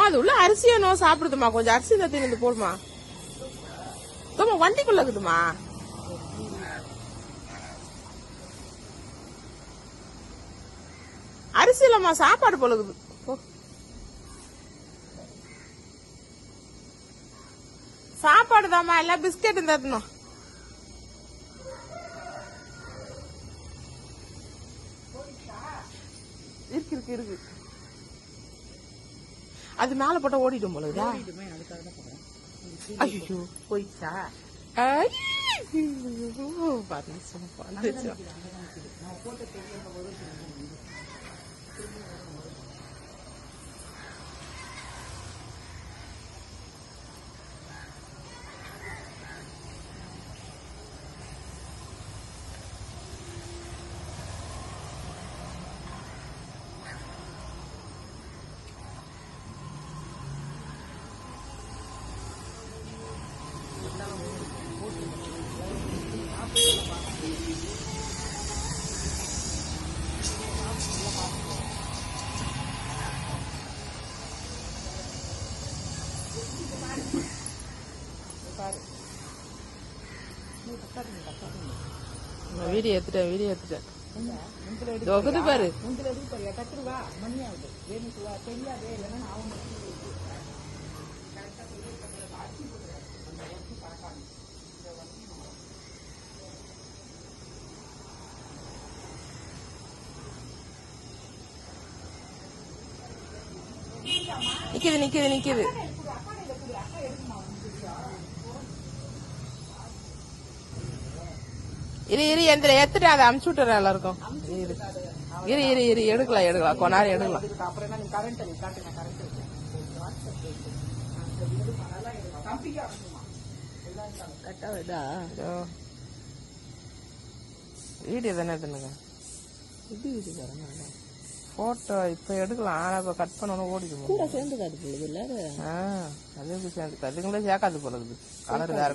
அது உள்ள அரிசி வேணும் சாப்பிடுதுமா. கொஞ்சம் அரிசி தத்தி போடுமா. வண்டிக்குள்ள இருக்குதுமா. அரிசி இல்லம்மா, சாப்பாடு போலகுது. சாப்பாடு தாம்மா, எல்லாம் பிஸ்கெட் தரணும். இருக்கு இருக்கு இருக்கு. அது மேல போட்டா ஓடிடும் போலதா. ஐயோ போயிடுச்சா. வீடியோ எடுத்துட்டேன். பாரு நிக்குது. இரு எந்திர எத்துட்டு அதை அமுச்சு விட்டுறேன் எல்லாருக்கும். இரு எடுக்கலாம் கொஞ்ச நேரம் எடுக்கலாம். வீடியோ தானே எடுத்துனுங்க. இது வீடியோ தரேன். போட்டோ இப்ப எடுக்கலாம். ஆனா இப்ப கட் பண்ணணும் ஓடிடும். கூட சேர்ந்து காது போகுது இல்ல. அது சேர்ந்து அதுங்களே சேர்க்காது போல இருக்குது. கலர் வேற.